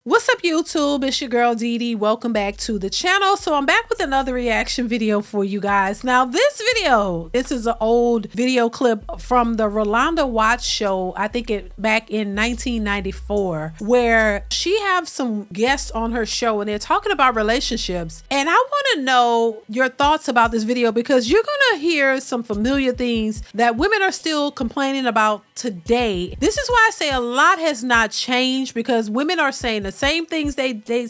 What's up, YouTube? It's your girl DeeDee. Welcome back to the channel. So I'm back with another reaction video for you guys. Now this is an old video clip from the Rolanda Watts show. I think it back in 1994, where she have some guests on her show and they're talking about relationships. And I want to know your thoughts about this video, because you're going to hear some familiar things that women are still complaining about today. This is why I say a lot has not changed, because women are saying the same things they've been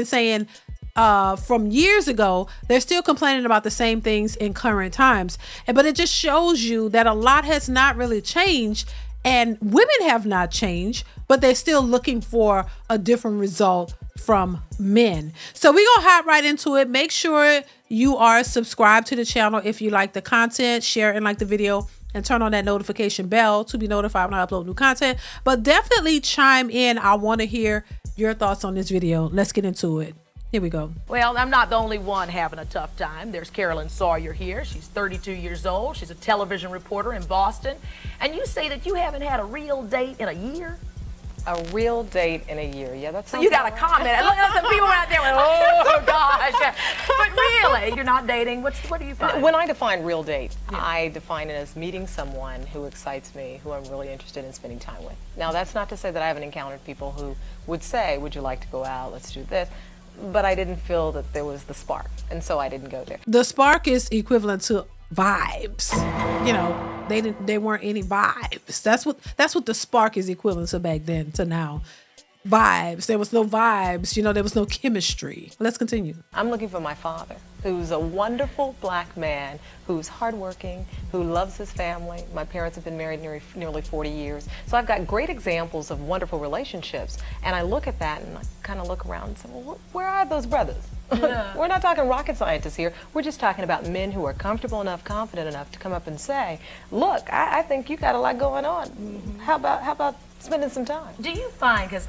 saying from years ago. They're still complaining about the same things in current times. But it just shows you that a lot has not really changed, and women have not changed, but they're still looking for a different result from men. So we're gonna hop right into it. Make sure you are subscribed to the channel if you like the content, share and like the video, and turn on that notification bell to be notified when I upload new content. But definitely chime in. I want to hear your thoughts on this video. Let's get into it. Here we go. Well, I'm not the only one having a tough time. There's Carolyn Sawyer here. She's 32 years old. She's a television reporter in Boston. And you say that you haven't had a real date in a year? A real date in a year. Yeah, that's. So you got a comment. Look at some people out there with, oh gosh. But really, you're not dating. What do you find? When I define real date, I define it as meeting someone who excites me, who I'm really interested in spending time with. Now, that's not to say that I haven't encountered people who would say, would you like to go out? Let's do this. But I didn't feel that there was the spark, and so I didn't go there. The spark is equivalent to vibes. You know, they weren't any vibes. That's what the spark is equivalent to back then to now. Vibes. There was no vibes. You know, there was no chemistry. Let's continue. I'm looking for my father, who's a wonderful black man, who's hardworking, who loves his family. My parents have been married nearly 40 years. So I've got great examples of wonderful relationships. And I look at that and I kind of look around and say, well, where are those brothers? Yeah. We're not talking rocket scientists here. We're just talking about men who are comfortable enough, confident enough to come up and say, look, I think you got a lot going on. Mm-hmm. How about spending some time? Do you find, because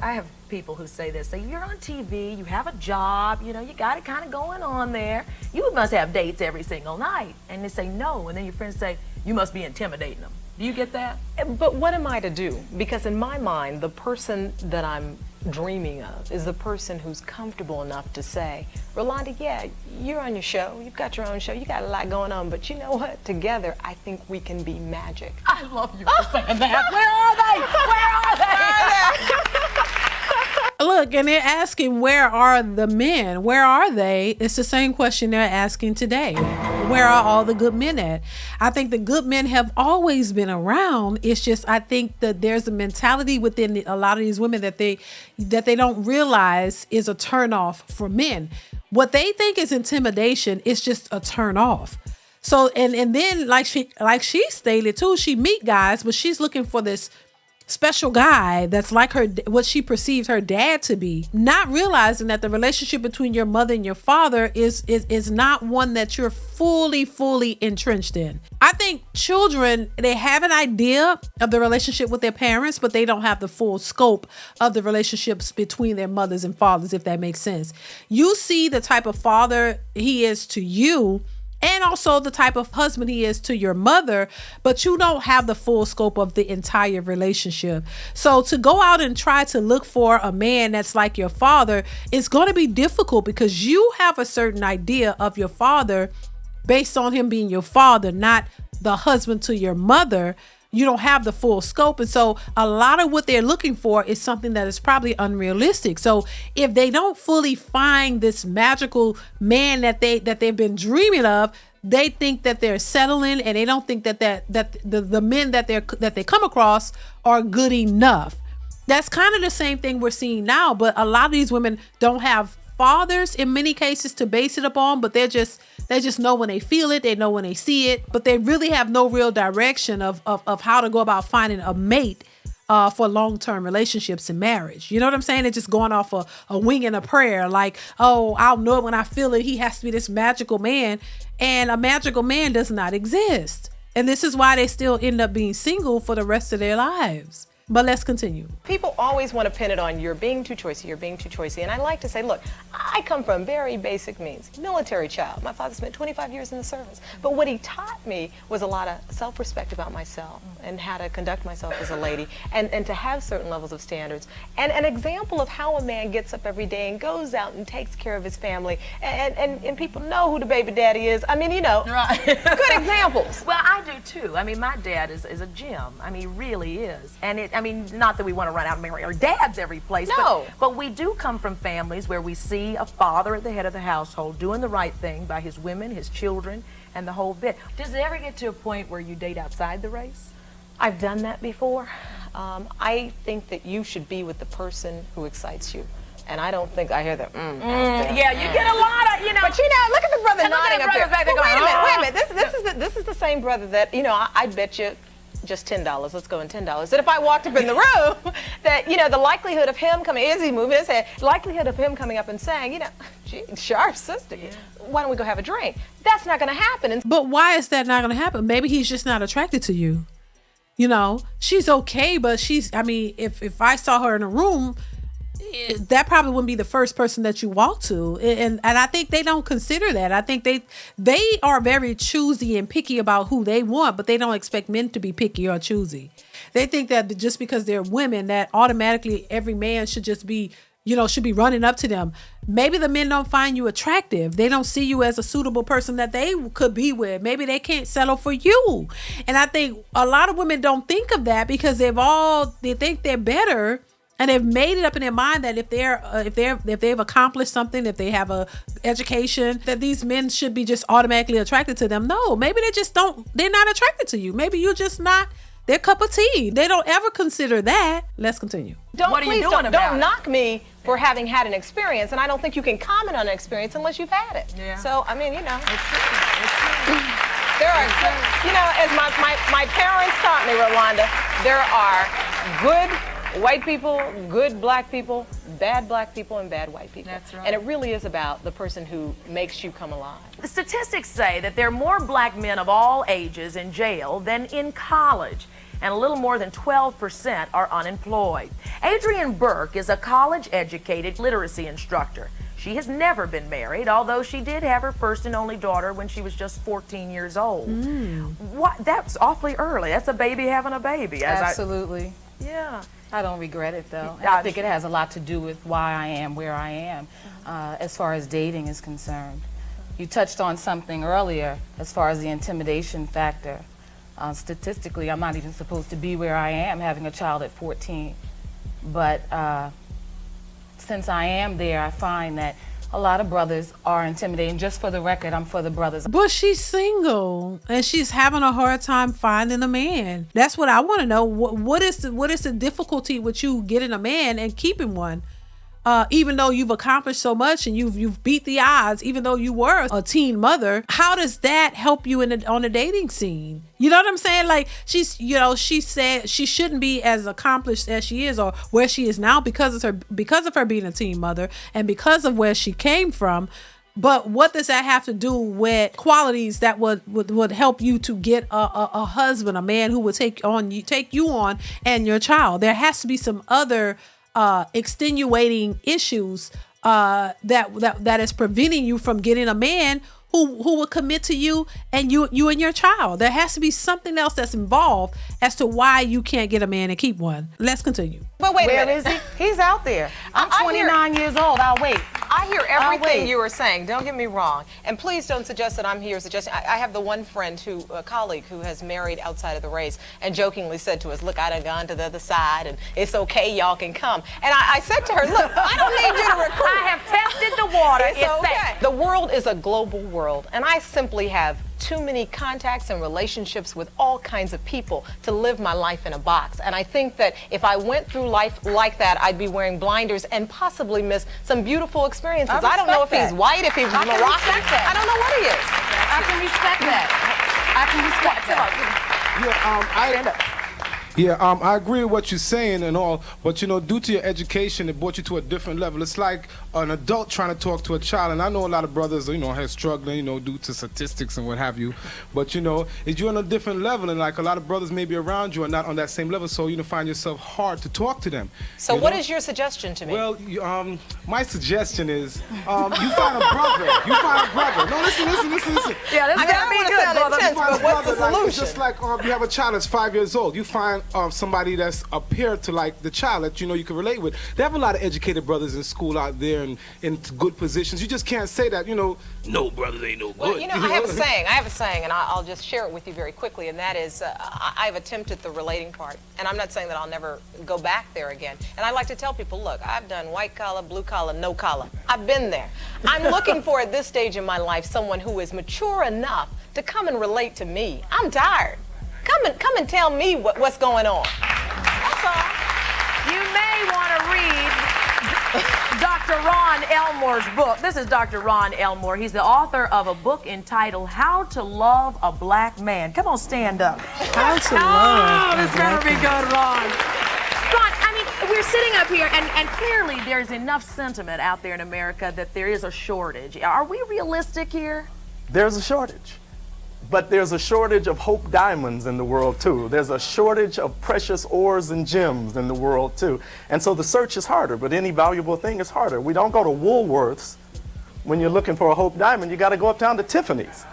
I have people who say this, say you're on TV, you have a job, you know, you got it kind of going on there. You must have dates every single night. And they say no, and then your friends say, you must be intimidating them. Do you get that? But what am I to do? Because in my mind, the person that I'm dreaming of is the person who's comfortable enough to say, Rolanda, yeah, you're on your show, you've got your own show, you got a lot going on, but you know what? Together, I think we can be magic. I love you for saying that. Where are they? Where are they? Look, and they're asking, where are the men? Where are they? It's the same question they're asking today. Where are all the good men at? I think the good men have always been around. It's just, I think that there's a mentality within a lot of these women that they don't realize is a turnoff for men. What they think is intimidation is just a turn off. So, and then like she stated too, she meet guys, but she's looking for this special guy that's like her, what she perceives her dad to be, not realizing that the relationship between your mother and your father is not one that you're fully entrenched in. I think children, they have an idea of the relationship with their parents, but they don't have the full scope of the relationships between their mothers and fathers, if that makes sense. You see the type of father he is to you, and also the type of husband he is to your mother, but you don't have the full scope of the entire relationship. So to go out and try to look for a man that's like your father is going to be difficult, because you have a certain idea of your father based on him being your father, not the husband to your mother. You don't have the full scope. And so a lot of what they're looking for is something that is probably unrealistic. So if they don't fully find this magical man that they've been dreaming of, they think that they're settling, and they don't think that the men that they come across are good enough. That's kind of the same thing we're seeing now, but a lot of these women don't have fathers in many cases to base it upon, but they just know when they feel it, they know when they see it, but they really have no real direction of how to go about finding a mate for long-term relationships and marriage. You know what I'm saying? They're just going off a wing and a prayer, like, oh, I'll know it when I feel it. He has to be this magical man, and a magical man does not exist. And this is why they still end up being single for the rest of their lives. But let's continue. People always want to pin it on you're being too choicy, you're being too choicy. And I like to say, look, I come from very basic means. Military child. My father spent 25 years in the service. But what he taught me was a lot of self-respect about myself and how to conduct myself as a lady and to have certain levels of standards. And an example of how a man gets up every day and goes out and takes care of his family and people know who the baby daddy is. I mean, you know, Right. good examples. Well, I do too. I mean, my dad is a gem. I mean, he really is. And I mean, not that we want to run out and marry our dads every place. No. But we do come from families where we see a father at the head of the household doing the right thing by his women, his children, and the whole bit. Does it ever get to a point where you date outside the race? I've done that before. I think that you should be with the person who excites you. And I don't think I hear the Yeah, you get a lot of, you know. But you know, look at the brother And look at nodding the up there. brothers back there Well, going, wait a minute. This is the same brother that, you know, I bet you just $10. Let's go in $10. That if I walked up in the room, that, you know, the likelihood of him coming, as he moving his head, likelihood of him coming up and saying, you know, gee, sharp sister, why don't we go have a drink? That's not going to happen. And But why is that not going to happen? Maybe he's just not attracted to you. You know, she's okay, but I mean, if I saw her in a room, that probably wouldn't be the first person that you walk to. And I think they don't consider that. I think they are very choosy and picky about who they want, but they don't expect men to be picky or choosy. They think that just because they're women, that automatically every man should just be, you know, should be running up to them. Maybe the men don't find you attractive. They don't see you as a suitable person that they could be with. Maybe they can't settle for you. And I think a lot of women don't think of that because they think they're better. And they've made it up in their mind that if they've accomplished something, if they have a education, that these men should be just automatically attracted to them. No, maybe they're not attracted to you. Maybe you're just not their cup of tea. They don't ever consider that. Let's continue. What are you doing about don't it? knock me for having had an experience, and I don't think you can comment on an experience unless you've had it. Yeah. So, I mean, you know. It's true. There are, you know, as my parents taught me, Rolanda, there are good white people, good black people, bad black people, and bad white people. That's right. And it really is about the person who makes you come alive. The statistics say that there are more black men of all ages in jail than in college, and a little more than 12% are unemployed. Adrienne Burke is a college-educated literacy instructor. She has never been married, although she did have her first and only daughter when she was just 14 years old. What? That's awfully early. That's a baby having a baby. Absolutely. Yeah. I don't regret it, though. Yeah, I think it has a lot to do with why I am where I am as far as dating is concerned. You touched on something earlier as far as the intimidation factor. Statistically, I'm not even supposed to be where I am, having a child at 14. But since I am there, I find that a lot of brothers are intimidating. Just for the record, I'm for the brothers. But she's single and she's having a hard time finding a man. That's what I want to know. What is the difficulty with you getting a man and keeping one? Even though you've accomplished so much and you've beat the odds, even though you were a teen mother, how does that help you on the dating scene? You know what I'm saying? Like she said she shouldn't be as accomplished as she is or where she is now because of her being a teen mother and because of where she came from. But what does that have to do with qualities that would help you to get a husband, a man who would take you on and your child? There has to be some other extenuating issues that is preventing you from getting a man who will commit to you and you and your child. There has to be something else that's involved as to why you can't get a man and keep one. Let's continue. But wait a Where minute. is he? He's out there. I'm I hear- 29 years old. I'll wait. I hear everything wait. you are saying. Don't get me wrong. And please don't suggest that I'm here suggesting. I have the one friend a colleague who has married outside of the race and jokingly said to us, look, I done gone to the other side and it's okay, y'all can come. And I said to her, look, I don't need you to recruit. I have tested the water. It's okay. The world is a global world, and I simply have too many contacts and relationships with all kinds of people to live my life in a box. And I think that if I went through life like that, I'd be wearing blinders and possibly miss some beautiful experiences. I don't know if he's white, if he's Moroccan. I don't know what he is. I can respect that. I can respect that. Yeah, I agree with what you're saying and all, but you know, due to your education, it brought you to a different level. It's like an adult trying to talk to a child, and I know a lot of brothers, you know, are struggling, you know, due to statistics and what have you. But you know, you're on a different level, and like a lot of brothers maybe around you are not on that same level, so you find yourself hard to talk to them. So what is your suggestion to me? Well, my suggestion is you find a brother. You find a brother. No, listen. Yeah, this is gonna be good, brother. But what's the solution? It's just like you have a child that's 5 years old. You find somebody that's a peer to like the child that you know you can relate with. They have a lot of educated brothers in school out there and in good positions. You just can't say that, you know, no brothers ain't no good. Well, you know, I have a saying, and I'll just share it with you very quickly, and that is I've attempted the relating part, and I'm not saying that I'll never go back there again. And I like to tell people, look, I've done white collar, blue collar, no collar. I've been there. I'm looking for, at this stage in my life, someone who is mature enough to come and relate to me. I'm tired. Come and tell me what's going on. That's all. You may want to read Dr. Ron Elmore's book. This is Dr. Ron Elmore. He's the author of a book entitled How to Love a Black Man. Come on, stand up. How to love. Oh, this better be good, Ron. Ron, I mean, we're sitting up here, and clearly there's enough sentiment out there in America that there is a shortage. Are we realistic here? There's a shortage. But there's a shortage of hope diamonds in the world too. There's a shortage of precious ores and gems in the world too. And so the search is harder, but any valuable thing is harder. We don't go to Woolworths when you're looking for a hope diamond. You got to go uptown to Tiffany's.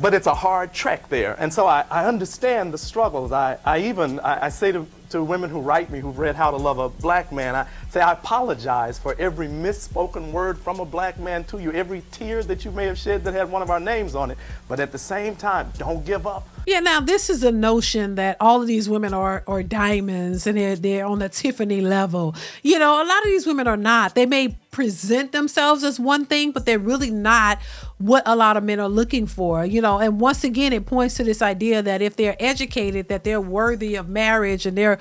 But it's a hard trek there. And so I understand the struggles. I say to women who write me, who've read How to Love a Black Man, I say I apologize for every misspoken word from a black man to you, every tear that you may have shed that had one of our names on it. But at the same time, don't give up. Yeah, now this is a notion that all of these women are diamonds and they're on the Tiffany level. You know, a lot of these women are not. They may present themselves as one thing, but they're really not what a lot of men are looking for, you know. And once again, it points to this idea that if they're educated, that they're worthy of marriage and they're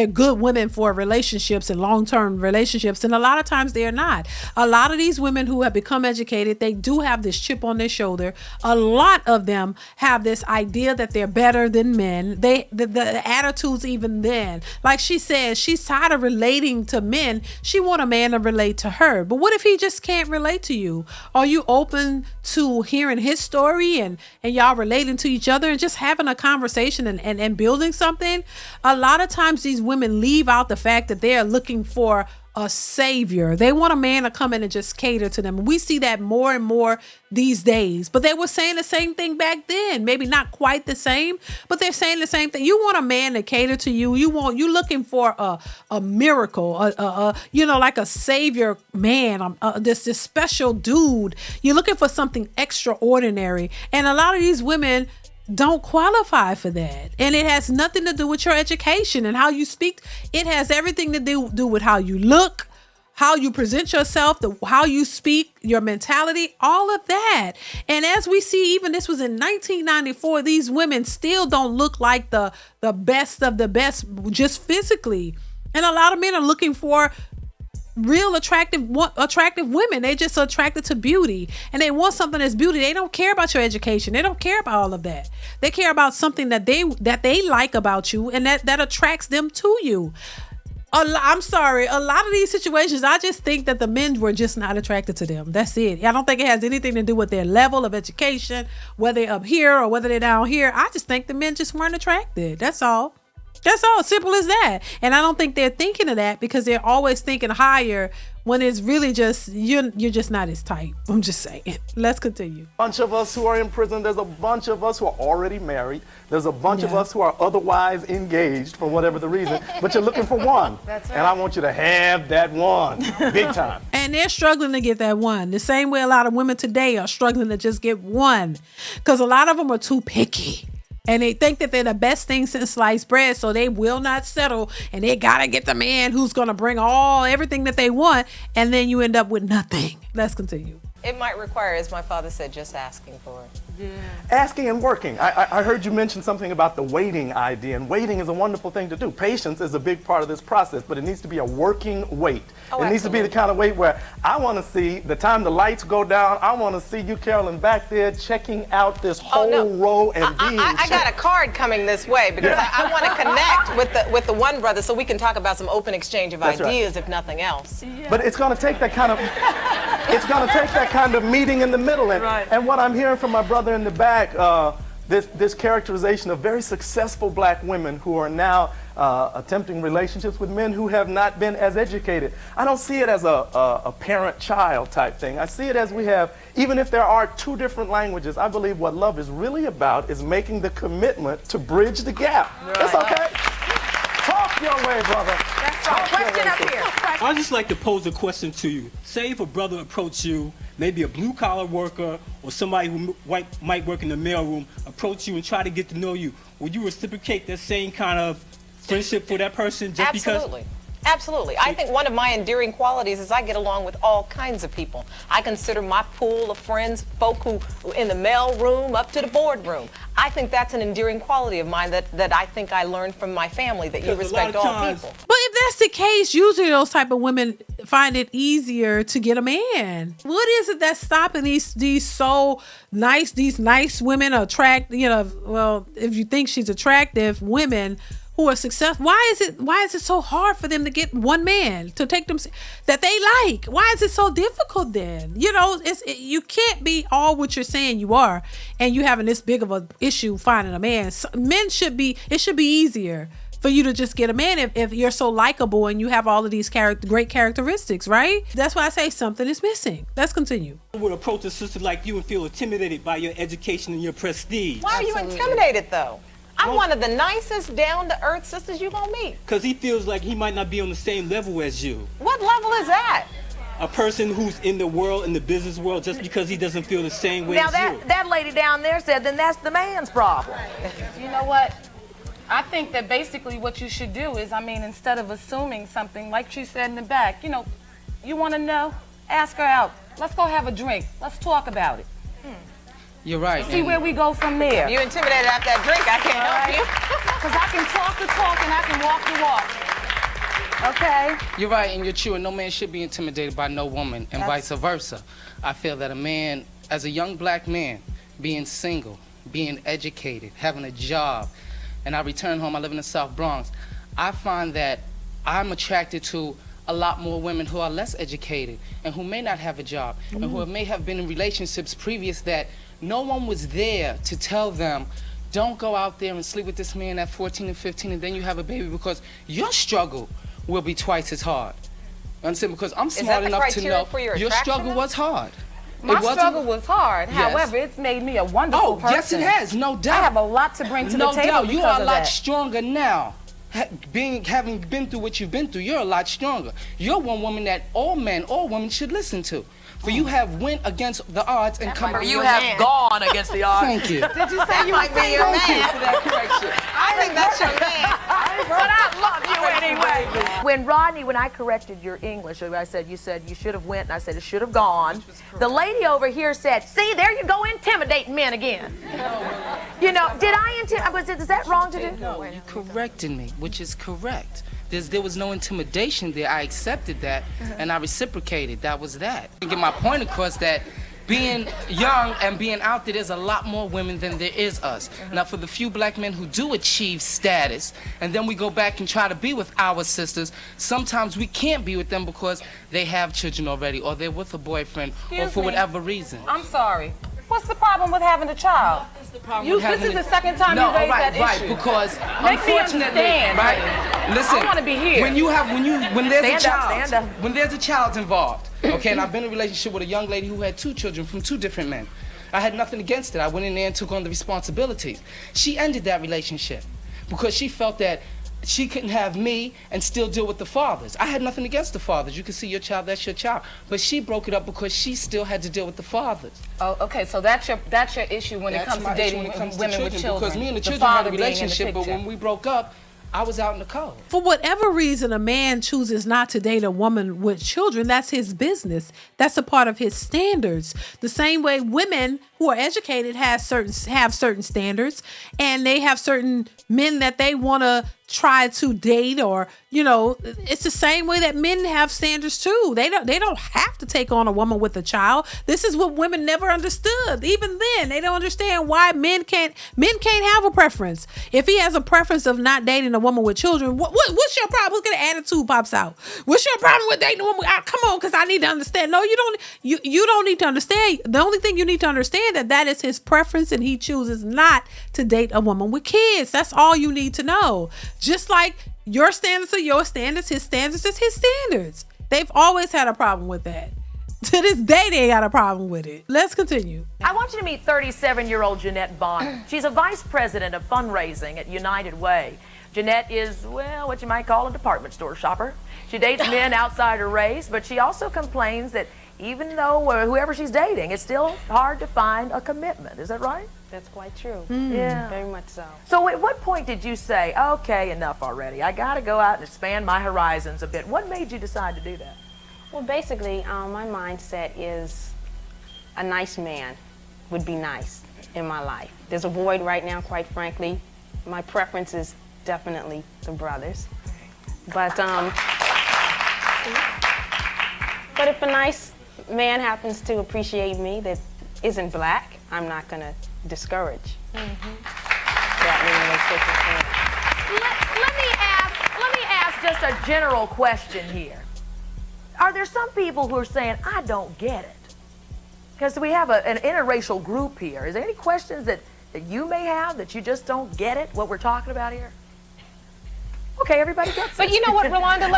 good women for relationships and long-term relationships. And a lot of times they're not. A lot of these women who have become educated, they do have this chip on their shoulder. A lot of them have this idea that they're better than men. The attitudes even then, like she says, she's tired of relating to men. She want a man to relate to her. But what if he just can't relate to you? Are you open to hearing his story and y'all relating to each other and just having a conversation and building something? A lot of times these women leave out the fact that they are looking for a savior. They want a man to come in and just cater to them. We see that more and more these days. But they were saying the same thing back then. Maybe not quite the same, but they're saying the same thing. You want a man to cater to you. You looking for a miracle, like a savior man, this special dude. You're looking for something extraordinary. And a lot of these women don't qualify for that. And it has nothing to do with your education and how you speak. It has everything to do with how you look, how you present yourself, how you speak, your mentality, all of that. And as we see, even this was in 1994, these women still don't look like the best of the best, just physically. And a lot of men are looking for real attractive women. They're just attracted to beauty, and they want something that's beauty. They don't care about your education. They don't care about all of that. They care about something that they like about you, and that attracts them to you. I'm sorry, a lot of these situations, I just think that the men were just not attracted to them. That's it. I don't think it has anything to do with their level of education, whether they're up here or whether they're down here. I just think the men just weren't attracted. That's all. That's all, simple as that. And I don't think they're thinking of that because they're always thinking higher when it's really just, you're just not his type. I'm just saying. Let's continue. A bunch of us who are in prison, there's a bunch of us who are already married. There's a bunch of us who are otherwise engaged for whatever the reason, but you're looking for one. That's right. And I want you to have that one, big time. And they're struggling to get that one. The same way a lot of women today are struggling to just get one because a lot of them are too picky. And they think that they're the best thing since sliced bread, so they will not settle. And they gotta get the man who's gonna bring everything that they want, and then you end up with nothing. Let's continue. It might require, as my father said, just asking for it. Asking and working. I heard you mention something about the waiting idea, and waiting is a wonderful thing to do. Patience is a big part of this process, but it needs to be a working wait. It needs to be the kind of wait where I want to see the time the lights go down, I want to see you, Carolyn, back there checking out this whole row and being I got a card coming this way because I want to connect with the one brother so we can talk about some open exchange of ideas, if nothing else. But it's going to take that kind of meeting in the middle. And what I'm hearing from my brother in the back, this characterization of very successful black women who are now attempting relationships with men who have not been as educated. I don't see it as a parent-child type thing. I see it as we have, even if there are two different languages, I believe what love is really about is making the commitment to bridge the gap. It's okay. Talk your way, brother. That's right. Question up here. I'd just like to pose a question to you. Say if a brother approached you, maybe a blue-collar worker or somebody who might work in the mailroom, approach you and try to get to know you. Would you reciprocate that same kind of friendship for that person just Absolutely. Absolutely. I think one of my endearing qualities is I get along with all kinds of people. I consider my pool of friends folk who in the mail room up to the boardroom. I think that's an endearing quality of mine that I think I learned from my family, that you respect all people. But if that's the case, usually those type of women find it easier to get a man. What is it that's stopping these nice women attract, well, if you think she's attractive, women who are successful, why is it so hard for them to get one man to take them that they like? Why is it so difficult then? You can't be all what you're saying you are, and you having this big of a issue finding a man. It should be easier for you to just get a man if you're so likable and you have all of these great characteristics, right? That's why I say something is missing. Let's continue. I would approach a sister like you and feel intimidated by your education and your prestige. Why are you intimidated though? I'm one of the nicest, down-to-earth sisters you're gonna meet. Because he feels like he might not be on the same level as you. What level is that? A person who's in the world, in the business world, just because he doesn't feel the same way as you. Now that lady down there said, then that's the man's problem. You know what? I think that basically what you should do is, instead of assuming something, like she said in the back, you want to know? Ask her out. Let's go have a drink. Let's talk about it. You're right. See where we go from there. You intimidated after that drink, I can't help you. Because I can talk the talk and I can walk the walk. Okay? You're right, and you're true, and no man should be intimidated by no woman, and vice versa. I feel that a man, as a young black man, being single, being educated, having a job, and I return home, I live in the South Bronx, I find that I'm attracted to a lot more women who are less educated and who may not have a job and who may have been in relationships previous that no one was there to tell them, don't go out there and sleep with this man at 14 and 15 and then you have a baby, because your struggle will be twice as hard. You understand? Because I'm smart enough to know your struggle was hard. My struggle was hard. Yes. However, it's made me a wonderful person. Yes, it has, no doubt. I have a lot to bring to the table. No doubt. You are a lot that. stronger now. Having been through what you've been through, you're a lot stronger. You're one woman that all men, all women should listen to. For you have went against the odds and come. Or you have gone against the odds. Thank you. Did you say you might be your man? Thank you for that correction. I think that's your man. But I love you anyway. When I corrected your English, I said you should have went, and I said it should have gone. The lady over here said, see, there you go intimidating men again. Did I intimidate? Is that wrong to do? No, you corrected me, which is correct. There was no intimidation there. I accepted that, and I reciprocated. That was that. To get my point across that being young and being out there's a lot more women than there is us. Now, for the few black men who do achieve status, and then we go back and try to be with our sisters, sometimes we can't be with them because they have children already, or they're with a boyfriend, or for whatever reason. I'm sorry. What's the problem with having a child? This is the second time you raised that issue. Right, because Make me unfortunately, understand. right? Listen, I want to be here. When there's Stand up. when there's a child involved, okay, and I've been in a relationship with a young lady who had 2 children from 2 different men. I had nothing against it. I went in there and took on the responsibilities. She ended that relationship because she felt that she couldn't have me and still deal with the fathers. I had nothing against the fathers. You can see your child, that's your child. But she broke it up because she still had to deal with the fathers. Oh, okay, so that's your issue when it comes to dating women with children. Because me and the children had a relationship, but when we broke up, I was out in the cold. For whatever reason, a man chooses not to date a woman with children, that's his business. That's a part of his standards. The same way women who are educated have certain standards, and they have certain men that they want to try to date, or it's the same way that men have standards too. They don't have to take on a woman with a child. This is what women never understood. Even then, they don't understand why men can't have a preference. If he has a preference of not dating a woman with children, what's your problem? Look at the attitude pops out. What's your problem with dating a woman? Come on, because I need to understand. No, you don't. You don't need to understand. The only thing you need to understand that is his preference, and he chooses not to date a woman with kids. That's all you need to know. Just like your standards are your standards, his standards is his standards. They've always had a problem with that. To this day, they got a problem with it. Let's continue. I want you to meet 37-year-old Jeanette Bonner. She's a vice president of fundraising at United Way. Jeanette is, well, what you might call a department store shopper. She dates men outside her race, but she also complains that even though whoever she's dating, it's still hard to find a commitment. Is that right? That's quite true. Yeah. Very much so. So at what point did you say, okay, enough already. I got to go out and expand my horizons a bit. What made you decide to do that? Well, basically, my mindset is a nice man would be nice in my life. There's a void right now, quite frankly. My preference is definitely the brothers. But if a nice man happens to appreciate me that isn't black, I'm not going to discourage that Let me ask just a general question here. Are there some people who are saying, I don't get it? Because we have an interracial group here. Is there any questions that you may have that you just don't get it, what we're talking about here? Okay, everybody gets it. But you know what, Rolanda,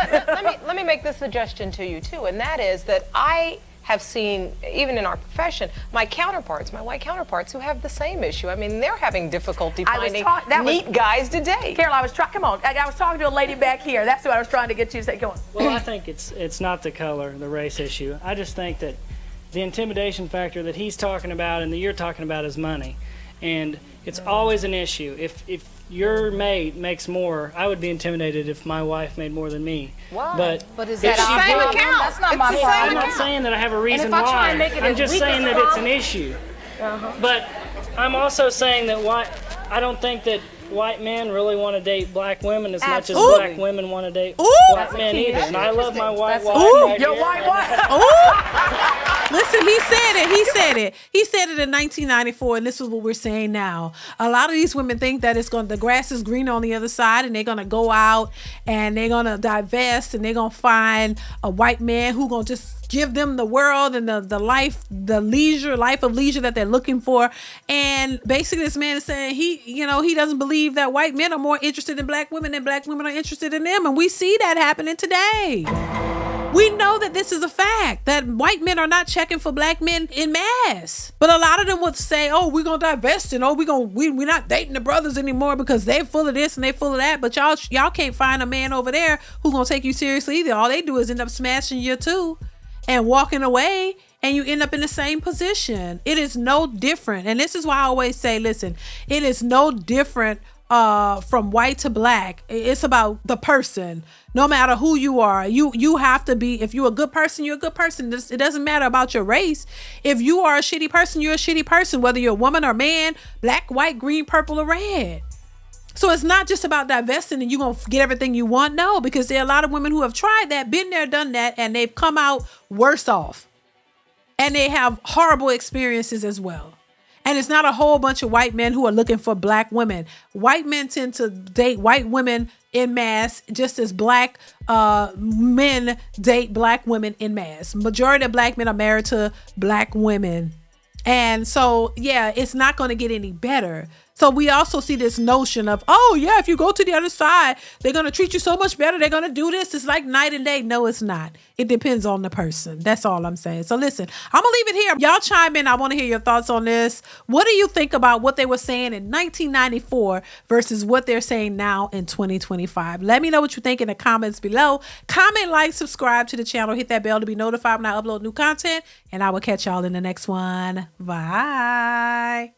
let me make this suggestion to you too, and that is that I have seen, even in our profession, my white counterparts who have the same issue. I mean, they're having difficulty finding neat guys to date. Carol, I was talking to a lady back here. That's what I was trying to get you to say. Go on. Well, I think it's not the color, the race issue. I just think that the intimidation factor that he's talking about and that you're talking about is money. And it's always an issue. If your mate makes more, I would be intimidated if my wife made more than me. Why? But is that our problem? That's not my problem. I'm not saying that I have a reason why. I'm just saying that it's an issue. But I'm also saying that I don't think that white men really want to date black women as much as black women want to date black men either. And I love my white wife. Your white wife. Listen, he said it. He said it in 1994, and this is what we're saying now. A lot of these women think that the grass is green on the other side, and they're gonna go out and they're gonna divest, and they're gonna find a white man who gonna just give them the world and the life of leisure that they're looking for. And basically, this man is saying he doesn't believe that white men are more interested in black women than black women are interested in them, and we see that happening today. We know that this is a fact, that white men are not checking for black men in mass. But a lot of them would say, oh, we're going to divest, and we're not dating the brothers anymore because they're full of this and they're full of that. But y'all can't find a man over there who's going to take you seriously either. All they do is end up smashing you too and walking away, and you end up in the same position. It is no different. And this is why I always say, listen, it is no different from white to black. It's about the person. No matter who you are, you have to be, if you're a good person, you're a good person. It doesn't matter about your race. If you are a shitty person, you're a shitty person, whether you're a woman or man, black, white, green, purple, or red. So it's not just about divesting and you're going to get everything you want. No, because there are a lot of women who have tried that, been there, done that, and they've come out worse off. And they have horrible experiences as well. And it's not a whole bunch of white men who are looking for black women. White men tend to date white women in mass, just as black men date black women in mass. Majority of black men are married to black women. And so, yeah, it's not going to get any better. So we also see this notion of, oh, yeah, if you go to the other side, they're going to treat you so much better. They're going to do this. It's like night and day. No, it's not. It depends on the person. That's all I'm saying. So listen, I'm going to leave it here. Y'all chime in. I want to hear your thoughts on this. What do you think about what they were saying in 1994 versus what they're saying now in 2025? Let me know what you think in the comments below. Comment, like, subscribe to the channel. Hit that bell to be notified when I upload new content. And I will catch y'all in the next one. Bye.